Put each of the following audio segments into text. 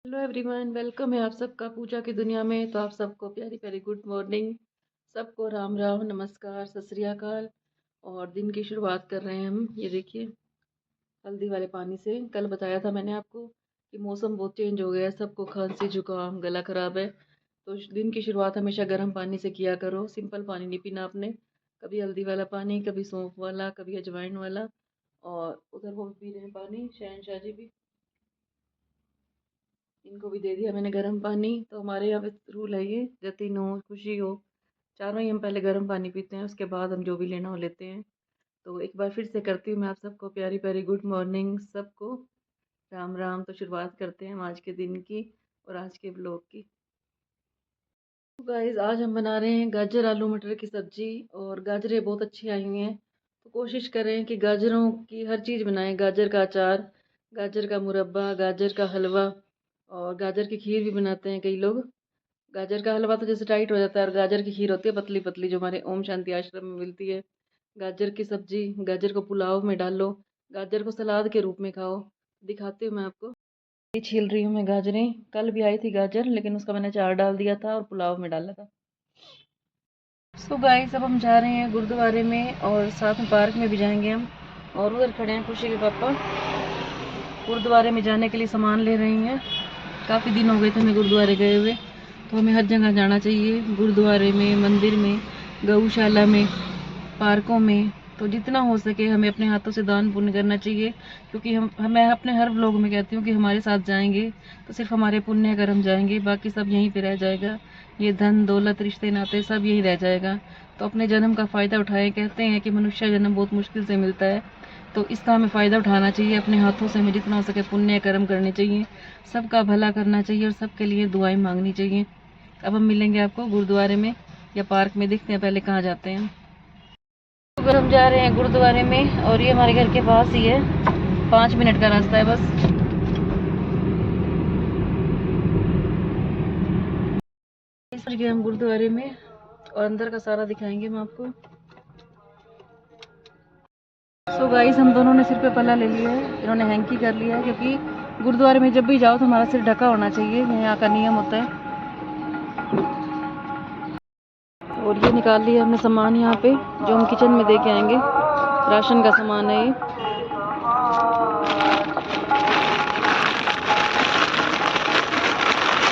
Hello everyone, welcome है आप सबका पूजा की दुनिया में। तो आप सबको प्यारी प्यारी गुड मॉर्निंग, सबको राम राम, नमस्कार, सत श्री अकाल। और दिन की शुरुआत कर रहे हैं हम। ये देखिए, हल्दी वाले पानी से। कल बताया था मैंने आपको कि मौसम बहुत चेंज हो गया है, सबको खांसी जुकाम गला खराब है। तो दिन की शुरुआत हमेशा गर्म पानी से किया करो। सिंपल पानी नहीं पीना आपने। कभी हल्दी वाला पानी, कभी सौंफ वाला, कभी अजवाइन वाला। और उधर वो पी रहे हैं पानी, शहनशाह जी भी। इनको भी दे दिया मैंने गर्म पानी। तो हमारे यहाँ पे रूल है ये, जतिन हो खुशी हो, चारों ही हम पहले गर्म पानी पीते हैं, उसके बाद हम जो भी लेना हो लेते हैं। तो एक बार फिर से करती हूँ मैं आप सबको प्यारी प्यारी गुड मॉर्निंग, सबको राम राम। तो शुरुआत करते हैं हम आज के दिन की और आज के ब्लॉग की। तो गाइस, आज हम बना रहे हैं गाजर आलू मटर की सब्जी। और गाजरें बहुत अच्छी आई हुई हैं, तो कोशिश करें कि गाजरों की हर चीज़ बनाएं। गाजर का अचार, गाजर का मुरब्बा, गाजर का हलवा, और गाजर की खीर भी बनाते हैं कई लोग। गाजर का हलवा तो जैसे टाइट हो जाता है, और गाजर की खीर होती है पतली पतली, जो हमारे ओम शांति आश्रम में मिलती है। गाजर की सब्जी, गाजर को पुलाव में डालो, गाजर को सलाद के रूप में खाओ। दिखाती हूँ मैं आपको। ये छील रही हूँ मैं गाजरें। कल भी आई थी गाजर, लेकिन उसका मैंने अचार डाल दिया था और पुलाव में डाला था। सो गाइस, अब हम जा रहे हैं गुरुद्वारे में, और साथ में पार्क में भी जाएंगे हम। और उधर खड़े हैं खुशी के पापा, गुरुद्वारे में जाने के लिए सामान ले रही हैं। काफ़ी दिन हो गए थे हमें गुरुद्वारे गए हुए। तो हमें हर जगह जाना चाहिए, गुरुद्वारे में, मंदिर में, गौशाला में, पार्कों में। तो जितना हो सके हमें अपने हाथों से दान पुण्य करना चाहिए। क्योंकि मैं अपने हर व्लॉग में कहती हूँ कि हमारे साथ जाएंगे तो सिर्फ हमारे पुण्य कर्म जाएंगे, बाकी सब यहीं पे रह जाएगा। ये धन दौलत रिश्ते नाते सब यहीं रह जाएगा। तो अपने जन्म का फ़ायदा उठाएं। कहते हैं कि मनुष्य जन्म बहुत मुश्किल से मिलता है, तो इसका हमें फ़ायदा उठाना चाहिए। अपने हाथों से हमें जितना हो सके पुण्य कर्म करने चाहिए, सबका भला करना चाहिए और सबके लिए दुआएं मांगनी चाहिए। अब हम मिलेंगे आपको गुरुद्वारे में या पार्क में, देखते हैं पहले कहाँ जाते हैं। अगर हम जा रहे हैं गुरुद्वारे में, और ये हमारे घर के पास ही है, 5 मिनट का रास्ता है बस। इस गए हम गुरुद्वारे में, और अंदर का सारा दिखाएंगे हम आपको। सो गाइस, हम दोनों ने सिर पे पल्ला ले लिया है, इन्होंने हैंकी कर लिया है। क्योंकि गुरुद्वारे में जब भी जाओ तो हमारा सिर ढका होना चाहिए, यहाँ का नियम होता है। और ये निकाल लिया हमने सामान यहाँ पे, जो हम किचन में दे के आएंगे। राशन का सामान है ये।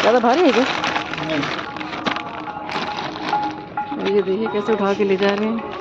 ज़्यादा भारी है क्या? ये देखिए कैसे उठा के ले जा रहे हैं।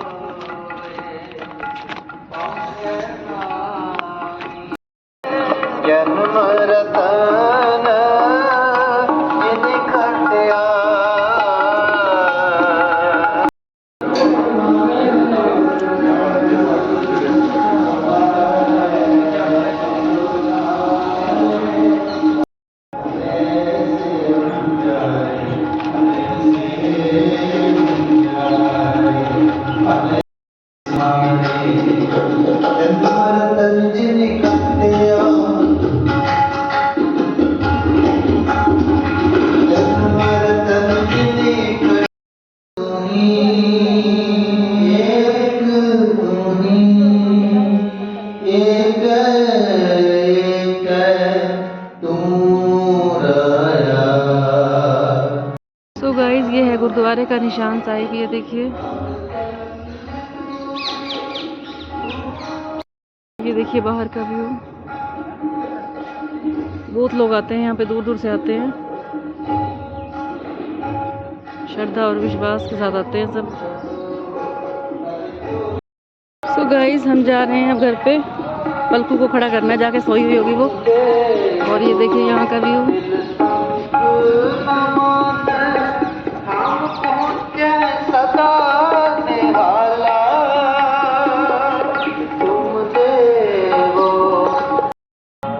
सो गाइस, ये है गुरुद्वारे का निशान साहिब, ये देखिए। ये देखिए बाहर का व्यू। बहुत लोग आते हैं यहाँ पे, दूर दूर से आते हैं, श्रद्धा और विश्वास के साथ आते हैं सब। सो गाइस, हम जा रहे हैं अब घर पे। पलकू को खड़ा करना है, जाके सोई हुई होगी वो। और ये देखिए यहाँ का व्यू।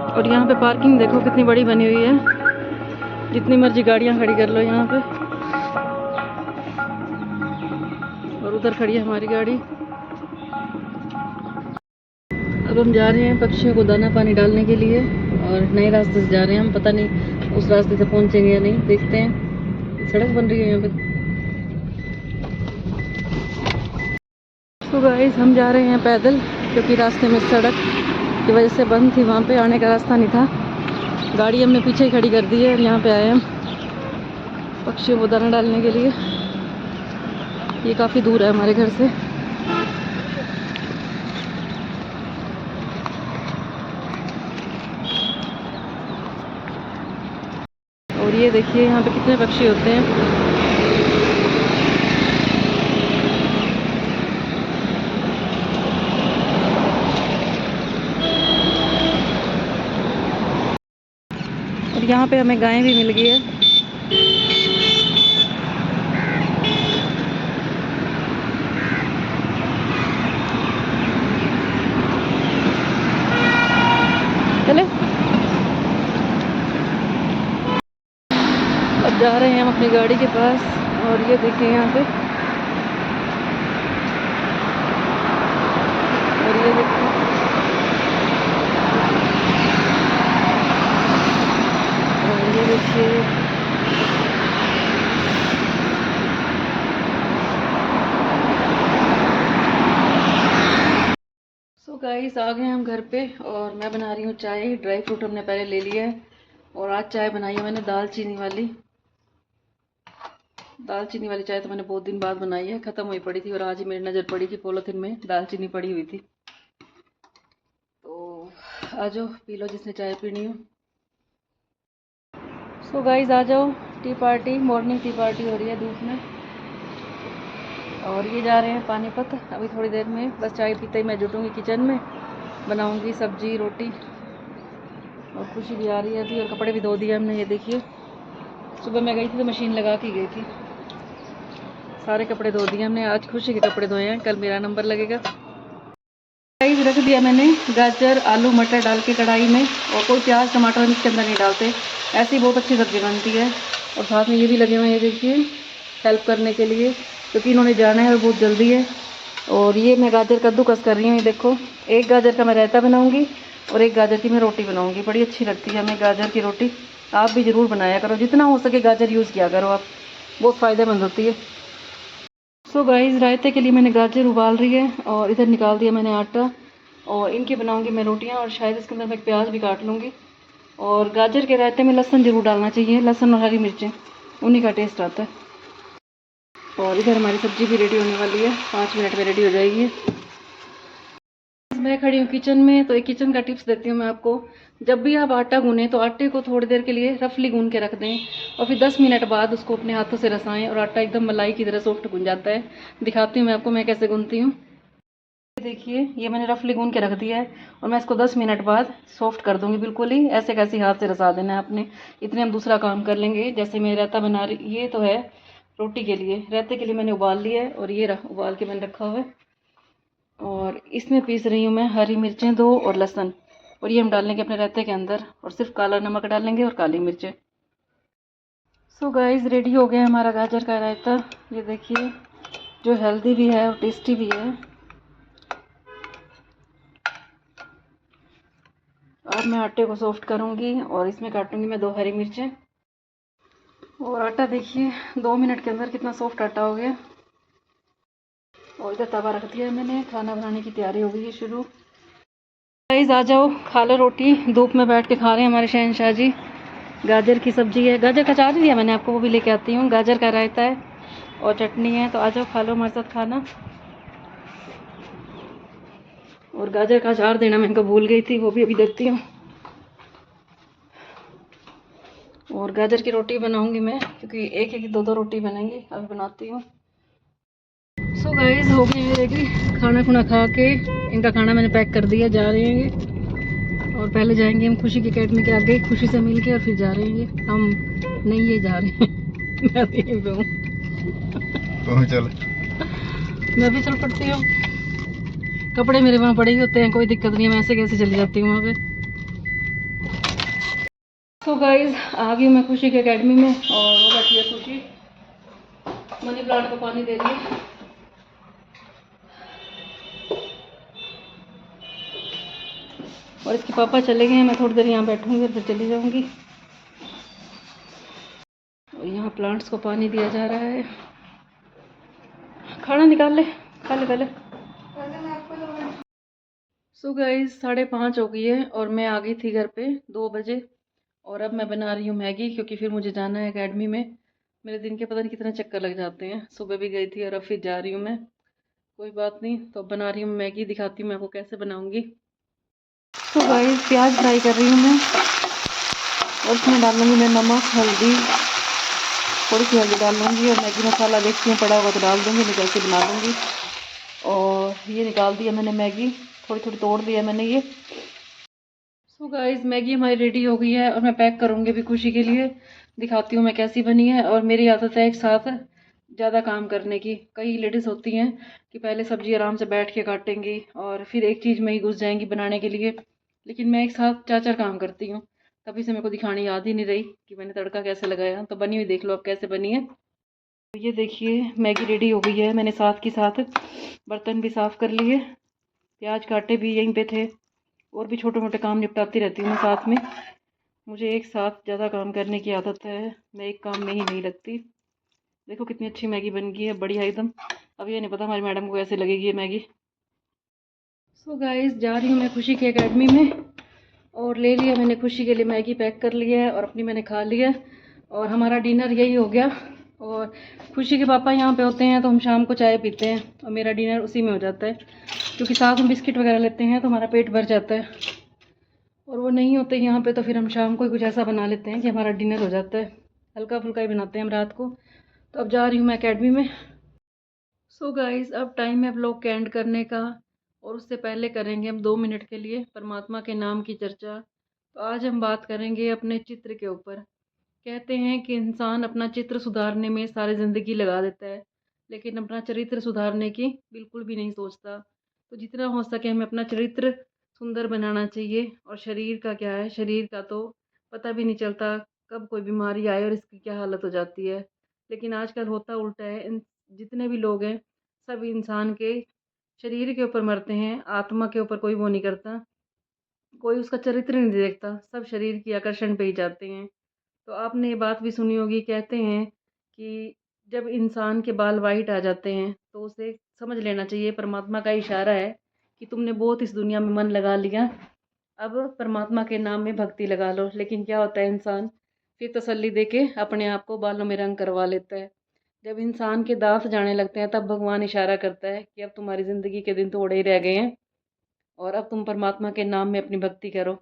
और यहाँ पे पार्किंग देखो कितनी बड़ी बनी हुई है, जितनी मर्जी गाड़ियाँ खड़ी कर लो यहाँ पे। और उधर खड़ी है हमारी गाड़ी। अब हम जा रहे हैं पक्षियों को दाना पानी डालने के लिए, और नए रास्ते से जा रहे हैं हम। पता नहीं उस रास्ते से पहुंचेंगे या नहीं, देखते हैं। सड़क बन रही है यहाँ पे। तो गाइस, हम जा रहे हैं पैदल, क्योंकि रास्ते में सड़क की वजह से बंद थी, वहाँ पे आने का रास्ता नहीं था। गाड़ी हमने पीछे ही खड़ी कर दी है और यहाँ पे आए हम पक्षियों को दाना डालने के लिए। ये काफ़ी दूर है हमारे घर से। और ये देखिए यहाँ पे कितने पक्षी होते हैं। और यहाँ पे हमें गायें भी मिल गई है। चले अब जा रहे हैं हम अपनी गाड़ी के पास। और ये देखिए यहाँ पे, और ये देखिए सो गाइस आ गए हम घर पे और मैं बना रही हूँ चाय। ड्राई फ्रूट हमने पहले ले लिया है और आज चाय बनाई है मैंने दालचीनी वाली। दालचीनी वाली चाय तो मैंने बहुत दिन बाद बनाई है, ख़त्म हुई पड़ी थी और आज ही मेरी नज़र पड़ी कि पॉलीथिन में दालचीनी पड़ी हुई थी। तो आ जाओ पी लो जिसने चाय पीनी हो। सो गाइस आ जाओ, T party, morning tea party हो रही है धूप में। और ये जा रहे हैं पानीपत अभी थोड़ी देर में। बस चाय पीते ही मैं जुटूंगी किचन में, बनाऊंगी सब्जी रोटी। और खुशी भी आ रही है अभी। और कपड़े भी धो दिए हमने। ये देखिए सुबह मैं गई थी तो मशीन लगा के गई थी, सारे कपड़े धो दिए हमने। आज खुशी के कपड़े धोए हैं, कल मेरा नंबर लगेगा। कढ़ाई रख दिया मैंने, गाजर आलू मटर डाल के कढ़ाई में। और कोई प्याज टमाटर हम इसके अंदर नहीं डालते, ऐसी ही बहुत अच्छी सब्ज़ी बनती है। और साथ में ये भी लगे हुए हैं देखिए हेल्प करने के लिए, क्योंकि इन्होंने जाना है और बहुत जल्दी है। और ये मैं गाजर कद्दूकस कर रही हूँ। ये देखो, एक गाजर का मैं रायता बनाऊँगी और एक गाजर की मैं रोटी बनाऊँगी। बड़ी अच्छी लगती है हमें गाजर की रोटी। आप भी ज़रूर बनाया करो, जितना हो सके गाजर यूज़ किया करो आप, बहुत फ़ायदेमंद होती है। सो गाइस रायते के लिए मैंने गाजर उबाल रही है और इधर निकाल दिया मैंने आटा। और इनकी बनाऊंगी मैं रोटियां और शायद इसके अंदर मैं प्याज भी काट लूँगी। और गाजर के रायते में लहसुन ज़रूर डालना चाहिए, लहसुन और हरी मिर्चें, उन्हीं का टेस्ट आता है। और इधर हमारी सब्ज़ी भी रेडी होने वाली है, 5 मिनट में रेडी हो जाएगी। मैं खड़ी हूँ किचन में। तो एक किचन का टिप्स देती हूँ मैं आपको। जब भी आप आटा गूनें तो आटे को थोड़ी देर के लिए रफली गून के रख दें और फिर 10 मिनट बाद उसको अपने हाथों से रसाएं और आटा एकदम मलाई की तरह सॉफ्ट गून जाता है। दिखाती हूँ मैं आपको मैं कैसे गूनती हूँ। देखिए ये मैंने रफली गून के रख दिया है और मैं इसको 10 मिनट बाद सॉफ्ट कर दूंगी बिल्कुल ही। ऐसे कैसे हाथ से रसा देना है आपने। इतने हम दूसरा काम कर लेंगे। जैसे मैं रायता बना रही, ये तो है रोटी के लिए, रायते के लिए मैंने उबाल लिया है और ये उबाल के मैंने रखा हुआ है। और इसमें पीस रही हूँ मैं हरी मिर्चें 2 और लहसुन। और ये हम डालेंगे अपने रायते के अंदर और सिर्फ काला नमक डालेंगे और काली मिर्चें। सो गाइस रेडी हो गया हमारा गाजर का रायता। ये देखिए जो हेल्दी भी है और टेस्टी भी है। अब मैं आटे को सॉफ्ट करूँगी और इसमें काटूंगी मैं 2 हरी मिर्चें। और आटा देखिए 2 मिनट के अंदर कितना सॉफ्ट आटा हो गया। और इधर तवा रख दिया मैंने, खाना बनाने की तैयारी हो गई है शुरू। गाइस आ जाओ खा लो रोटी, धूप में बैठ के खा रहे हैं हमारे शहनशाह जी। गाजर की सब्जी है, गाजर का अचार दिया मैंने आपको, वो भी लेके आती हूँ। गाजर का रायता है और चटनी है। तो आ जाओ खा लो हमारे साथ खाना। और गाजर का अचार देना मैं इनको भूल गई थी, वो भी अभी देती हूँ। और गाजर की रोटी बनाऊंगी मैं, क्योंकि एक एक 2 रोटी बनेंगी। अभी बनाती हूँ। सो गाइस हो गए हैं रेडी, खाना खुना खा के इनका खाना मैंने पैक कर दिया। जा रहे हैं ये और पहले जाएंगे हम खुशी की अकेडमी के आगे, खुशी से मिल के और फिर जा रहे हैं हम। नहीं ये जा रहे हैं मैं भी यहीं पे हूँ तो चल मैं भी चल पड़ती हूँ। कपड़े मेरे वहाँ पड़े ही होते हैं, कोई दिक्कत नहीं है, मैं ऐसे कैसे चली जाती हूँ वहाँ पे। तो गाइस आ गई मैं खुशी की अकेडमी में और वो बैठी है खुशी, मनी प्लांट को पानी दे रही है। और इसके पापा चले गए हैं, मैं थोड़ी देर यहाँ बैठूंगी फिर चली जाऊंगी। और यहाँ प्लांट्स को पानी दिया जा रहा है। खाना निकाल ले, खा ले पहले। सो गाइस 5:30 हो गई है और मैं आ गई थी घर पे 2 बजे। और अब मैं बना रही हूँ मैगी, क्योंकि फिर मुझे जाना है एकेडमी में। मेरे दिन के पता नहीं कितने चक्कर लग जाते हैं, सुबह भी गई थी और अब फिर जा रही हूँ मैं। कोई बात नहीं, तो अब बना रही हूँ मैगी, दिखाती हूँ मैं आपको कैसे बनाऊँगी। तो गाइस प्याज फ्राई कर रही हूँ मैं, और उसमें डालूँगी मैं नमक, हल्दी, थोड़ी सी हल्दी डाल लूँगी, और मैगी मसाला देखती हूँ पड़ा हुआ तो डाल दूँगी, नहीं तो ऐसे बना लूँगी। और ये निकाल दिया मैंने मैगी, थोड़ी थोड़ी तोड़ दिया मैंने ये। सो गाइस मैगी हमारी रेडी हो गई है, और मैं पैक करूँगी अभी खुशी के लिए। दिखाती हूँ मैं कैसी बनी है। और मेरी आदत है एक साथ ज़्यादा काम करने की। कई लेडीज़ होती हैं कि पहले सब्ज़ी आराम से बैठ के काटेंगी और फिर एक चीज़ में ही घुस जाएंगी बनाने के लिए, लेकिन मैं एक साथ चार चार काम करती हूँ। तभी से मेरे को दिखानी याद ही नहीं रही कि मैंने तड़का कैसे लगाया। तो बनी हुई देख लो अब कैसे बनी है। तो ये देखिए मैगी रेडी हो गई है। मैंने साथ के साथ बर्तन भी साफ़ कर लिए, प्याज काटे भी यहीं पे थे, और भी छोटे मोटे काम निपटाती रहती हूँ मैं साथ में। मुझे एक साथ ज़्यादा काम करने की आदत है, मैं एक काम में ही नहीं लगती। देखो कितनी अच्छी मैगी बन गई है, बढ़िया एकदम। अब ये नहीं पता हमारी मैडम को कैसे लगेगी ये मैगी। सो गाइस जा रही हूँ मैं खुशी की एकेडमी में, और ले लिया मैंने खुशी के लिए मैगी, पैक कर लिया है, और अपनी मैंने खा लिया, और हमारा डिनर यही हो गया। और खुशी के पापा यहाँ पे होते हैं तो हम शाम को चाय पीते हैं, और मेरा डिनर उसी में हो जाता है, क्योंकि साथ में बिस्किट वगैरह लेते हैं तो हमारा पेट भर जाता है। और वो नहीं होते यहाँ पे तो फिर हम शाम को ही कुछ ऐसा बना लेते हैं कि हमारा डिनर हो जाता है। हल्का फुल्का ही बनाते हैं हम रात को। तो अब जा रही हूँ मैं एकेडमी में। सो गाइस अब टाइम है व्लॉग के एंड करने का, और उससे पहले करेंगे हम 2 मिनट के लिए परमात्मा के नाम की चर्चा। तो आज हम बात करेंगे अपने चित्र के ऊपर। कहते हैं कि इंसान अपना चित्र सुधारने में सारी ज़िंदगी लगा देता है, लेकिन अपना चरित्र सुधारने की बिल्कुल भी नहीं सोचता। तो जितना हो सके हमें अपना चरित्र सुंदर बनाना चाहिए। और शरीर का क्या है, शरीर का तो पता भी नहीं चलता कब कोई बीमारी आए और इसकी क्या हालत हो जाती है। लेकिन आजकल होता उल्टा है, जितने भी लोग हैं सब इंसान के शरीर के ऊपर मरते हैं, आत्मा के ऊपर कोई वो नहीं करता, कोई उसका चरित्र नहीं देखता, सब शरीर की आकर्षण पे ही जाते हैं। तो आपने ये बात भी सुनी होगी, कहते हैं कि जब इंसान के बाल वाइट आ जाते हैं तो उसे समझ लेना चाहिए परमात्मा का इशारा है कि तुमने बहुत इस दुनिया में मन लगा लिया, अब परमात्मा के नाम में भक्ति लगा लो। लेकिन क्या होता है, इंसान फिर तसल्ली देके अपने आप को बालों में रंग करवा लेता है। जब इंसान के दांत जाने लगते हैं तब भगवान इशारा करता है कि अब तुम्हारी ज़िंदगी के दिन थोड़े ही रह गए हैं, और अब तुम परमात्मा के नाम में अपनी भक्ति करो।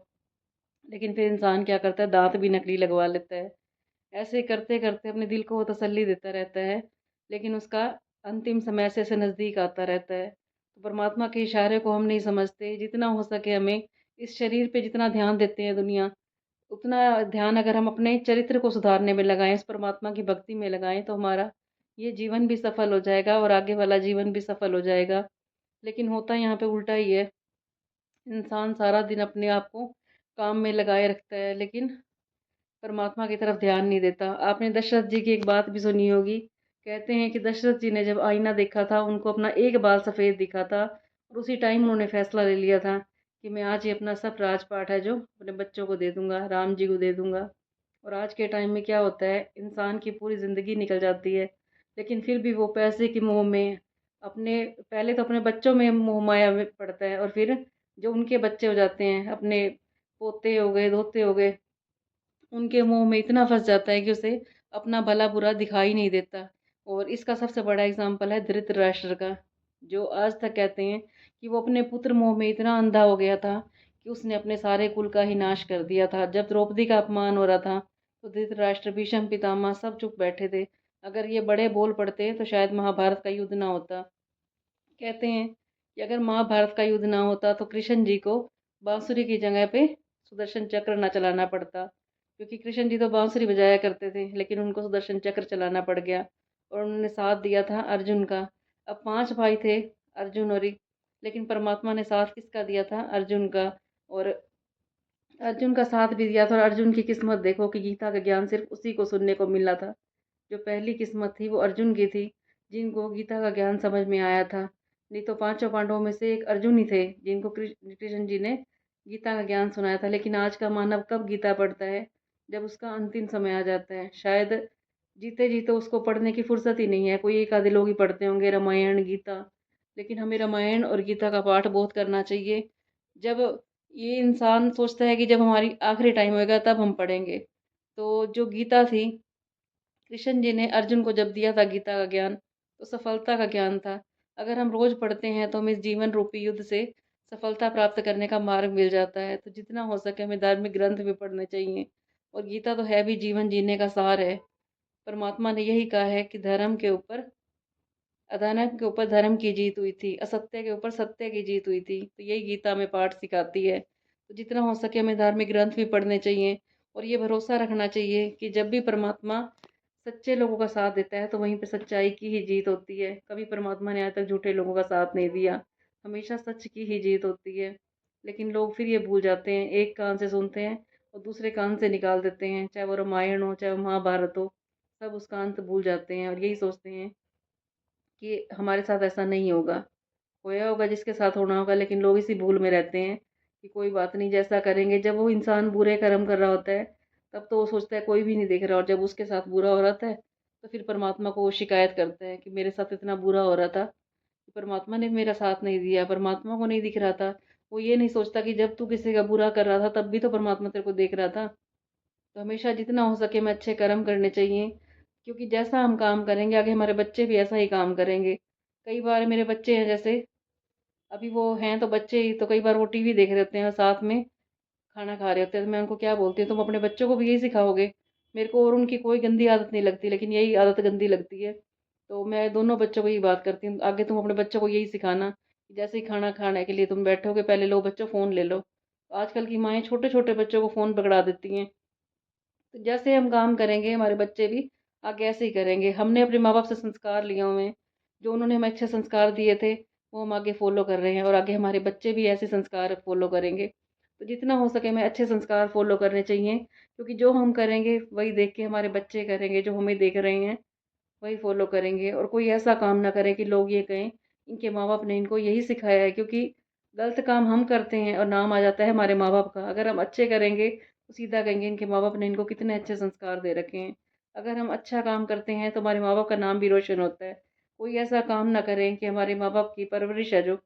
लेकिन फिर इंसान क्या करता है, दांत भी नकली लगवा लेता है। ऐसे करते करते अपने दिल को वो तसल्ली देता रहता है, लेकिन उसका अंतिम समय से नज़दीक आता रहता है। तो परमात्मा के इशारे को हम नहीं समझते। जितना हो सके हमें इस शरीर पे जितना ध्यान देते हैं दुनिया, उतना ध्यान अगर हम अपने चरित्र को सुधारने में लगाएं, इस परमात्मा की भक्ति में लगाएं, तो हमारा ये जीवन भी सफल हो जाएगा और आगे वाला जीवन भी सफल हो जाएगा। लेकिन होता यहाँ पे उल्टा ही है, इंसान सारा दिन अपने आप को काम में लगाए रखता है, लेकिन परमात्मा की तरफ ध्यान नहीं देता। आपने दशरथ जी की एक बात भी सुनी होगी। कहते हैं कि दशरथ जी ने जब आईना देखा था, उनको अपना एक बाल सफ़ेद दिखा था, और उसी टाइम उन्होंने फैसला ले लिया था कि मैं आज ही अपना सब राजपाट है जो अपने बच्चों को दे दूंगा, राम जी को दे दूंगा। और आज के टाइम में क्या होता है, इंसान की पूरी ज़िंदगी निकल जाती है, लेकिन फिर भी वो पैसे की मोह में अपने, पहले तो अपने बच्चों में मोह माया में पड़ता है, और फिर जो उनके बच्चे हो जाते हैं, अपने पोते हो गए, दोते हो गए, उनके मुंह में इतना फंस जाता है कि उसे अपना भला बुरा दिखाई नहीं देता। और इसका सबसे बड़ा एग्जाम्पल है धृतराष्ट्र का, जो आज तक कहते हैं कि वो अपने पुत्र मोह में इतना अंधा हो गया था कि उसने अपने सारे कुल का ही नाश कर दिया था। जब द्रौपदी का अपमान हो रहा था तो धृतराष्ट्र, भीष्म पितामह सब चुप बैठे थे। अगर ये बड़े बोल पड़ते तो शायद महाभारत का युद्ध ना होता। कहते हैं कि अगर महाभारत का युद्ध ना होता तो कृष्ण जी को बांसुरी की जगह पे सुदर्शन चक्र ना चलाना पड़ता, क्योंकि कृष्ण जी तो बांसुरी बजाया करते थे, लेकिन उनको सुदर्शन चक्र चलाना पड़ गया, और उन्होंने साथ दिया था अर्जुन का। अब 5 भाई थे, अर्जुन और लेकिन परमात्मा ने साथ किसका दिया था, अर्जुन का। और अर्जुन का साथ भी दिया था, और अर्जुन की किस्मत देखो कि गीता का ज्ञान सिर्फ उसी को सुनने को मिला था। जो पहली किस्मत थी वो अर्जुन की थी, जिनको गीता का ज्ञान समझ में आया था। नहीं तो पांचों पांडवों में से एक अर्जुन ही थे जिनको कृष्ण जी ने गीता का ज्ञान सुनाया था। लेकिन आज का मानव कब गीता पढ़ता है, जब उसका अंतिम समय आ जाता है। शायद जीते जीते उसको पढ़ने की फुर्सत ही नहीं है, कोई एक आधे लोग ही पढ़ते होंगे रामायण गीता। लेकिन हमें रामायण और गीता का पाठ बहुत करना चाहिए। जब ये इंसान सोचता है कि जब हमारी आखिरी टाइम होएगा तब हम पढ़ेंगे। तो जो गीता थी, कृष्ण जी ने अर्जुन को जब दिया था गीता का ज्ञान, तो सफलता का ज्ञान था। अगर हम रोज़ पढ़ते हैं तो हमें इस जीवन रूपी युद्ध से सफलता प्राप्त करने का मार्ग मिल जाता है। तो जितना हो सके हमें धार्मिक ग्रंथ भी पढ़ने चाहिए। और गीता तो है भी जीवन जीने का सार है। परमात्मा ने यही कहा है कि अधर्म के ऊपर धर्म की जीत हुई थी, असत्य के ऊपर सत्य की जीत हुई थी। तो यही गीता में पाठ सिखाती है। तो जितना हो सके हमें धार्मिक ग्रंथ भी पढ़ने चाहिए और ये भरोसा रखना चाहिए कि जब भी परमात्मा सच्चे लोगों का साथ देता है तो वहीं पे सच्चाई की ही जीत होती है। कभी परमात्मा ने आज तक झूठे लोगों का साथ नहीं दिया, हमेशा सच की ही जीत होती है। लेकिन लोग फिर ये भूल जाते हैं, एक कान से सुनते हैं और दूसरे कान से निकाल देते हैं। चाहे वो रामायण हो, चाहे वो महाभारत हो, सब उस कान से भूल जाते हैं और यही सोचते हैं कि हमारे साथ ऐसा नहीं होगा। होया होगा जिसके साथ होना होगा, लेकिन लोग इसी भूल में रहते हैं कि कोई बात नहीं, जैसा करेंगे। जब वो इंसान बुरे कर्म कर रहा होता है तब तो वो सोचता है कोई भी नहीं देख रहा, और जब उसके साथ बुरा हो रहा था तो फिर परमात्मा को वो शिकायत करता है कि मेरे साथ इतना बुरा हो रहा था, कि परमात्मा ने मेरा साथ नहीं दिया, परमात्मा को नहीं दिख रहा था। वो ये नहीं सोचता कि जब तू किसी का बुरा कर रहा था तब भी तो परमात्मा तेरे को देख रहा था। तो हमेशा जितना हो सके हमें अच्छे कर्म करने चाहिए, क्योंकि जैसा हम काम करेंगे आगे हमारे बच्चे भी ऐसा ही काम करेंगे। कई बार मेरे बच्चे हैं, जैसे अभी वो हैं तो बच्चे ही, तो कई बार वो टीवी देख रहे होते हैं और साथ में खाना खा रहे होते हैं। तो मैं उनको क्या बोलती हूँ, तुम अपने बच्चों को भी यही सिखाओगे। मेरे को और उनकी कोई गंदी आदत नहीं लगती, लेकिन यही आदत गंदी लगती है। तो मैं दोनों बच्चों को यही बात करती हूँ, आगे तुम अपने बच्चों को यही सिखाना कि जैसे ही खाना खाने के लिए तुम बैठोगे, पहले लो बच्चों फ़ोन ले लो। तो आजकल की माएँ छोटे छोटे बच्चों को फ़ोन पकड़ा देती हैं। तो जैसे हम काम करेंगे हमारे बच्चे भी आगे ऐसे ही करेंगे। हमने अपने माँ बाप से संस्कार लिए हुए हैं, जो उन्होंने हमें अच्छे संस्कार दिए थे वो हम आगे फॉलो कर रहे हैं, और आगे हमारे बच्चे भी ऐसे संस्कार फॉलो करेंगे। तो जितना हो सके हमें अच्छे संस्कार फॉलो करने चाहिए, क्योंकि जो हम करेंगे वही देख के हमारे बच्चे करेंगे, जो हमें देख रहे हैं वही फॉलो करेंगे। और कोई ऐसा काम ना करे कि लोग ये कहें इनके माँ बाप ने इनको यही सिखाया है, क्योंकि गलत काम हम करते हैं और नाम आ जाता है हमारे माँ बाप का। अगर हम अच्छे करेंगे तो सीधा कहेंगे इनके माँ बाप ने इनको कितने अच्छे संस्कार दे रखे हैं। अगर हम अच्छा काम करते हैं तो हमारे माँ बाप का नाम भी रोशन होता है। कोई ऐसा काम ना करें कि हमारे माँ बाप की परवरिश है जो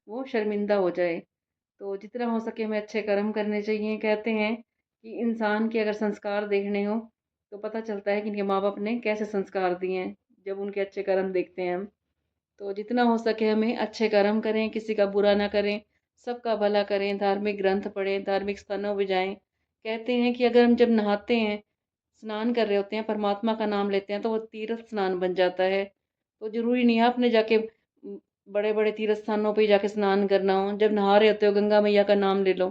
वो शर्मिंदा हो जाए। तो जितना हो सके हमें अच्छे कर्म करने चाहिए। कहते हैं कि इंसान के अगर संस्कार देखने हो तो पता चलता है कि इनके माँ बाप ने कैसे संस्कार दिए हैं, जब उनके अच्छे कर्म देखते हैं हम। तो जितना हो सके हमें अच्छे कर्म करें, किसी का बुरा ना करें, सबका भला करें, धार्मिक ग्रंथ पढ़ें, धार्मिक स्थानों पर जाएं। कहते हैं कि अगर हम जब नहाते हैं, स्नान कर रहे होते हैं, परमात्मा का नाम लेते हैं, तो वो तीर्थ स्नान बन जाता है। तो ज़रूरी नहीं है आपने जाके बड़े-बड़े तीर्थ स्थानों पे जाके स्नान करना हो। जब नहा रहे होते हो गंगा मैया का नाम ले लो,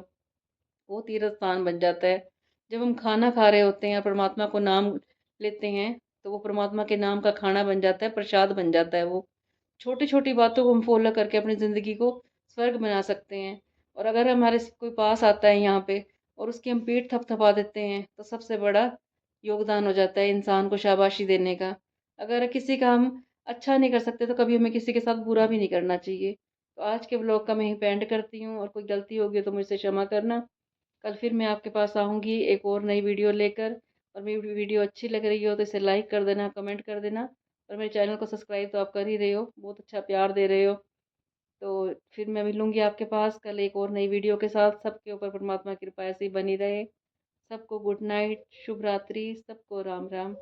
वो तीर्थ स्थान बन जाता है। जब हम खाना खा रहे होते हैं, परमात्मा को नाम लेते हैं, तो वो परमात्मा के नाम का खाना बन जाता है, प्रसाद बन जाता है वो। छोटी-छोटी बातों को हम फ़ॉलो करके अपनी ज़िंदगी को स्वर्ग बना सकते हैं। और अगर हमारे कोई पास आता है यहाँ पे और उसकी हम पीठ थपथपा देते हैं, तो सबसे बड़ा योगदान हो जाता है इंसान को शाबाशी देने का। अगर किसी का हम अच्छा नहीं कर सकते तो कभी हमें किसी के साथ बुरा भी नहीं करना चाहिए। तो आज के ब्लॉग का मैं यहीं पे एंड करती हूँ, और कोई गलती होगी तो मुझसे क्षमा करना। कल फिर मैं आपके पास आऊँगी एक और नई वीडियो लेकर। और मेरी वीडियो अच्छी लग रही हो तो इसे लाइक कर देना, कमेंट कर देना, और मेरे चैनल को सब्सक्राइब तो आप कर ही रहे हो, बहुत अच्छा प्यार दे रहे हो। तो फिर मैं मिलूँगी आपके पास कल एक और नई वीडियो के साथ। सबके ऊपर परमात्मा की कृपा ऐसे ही बनी रहे। सबको गुड नाइट, शुभ रात्रि, सबको राम राम।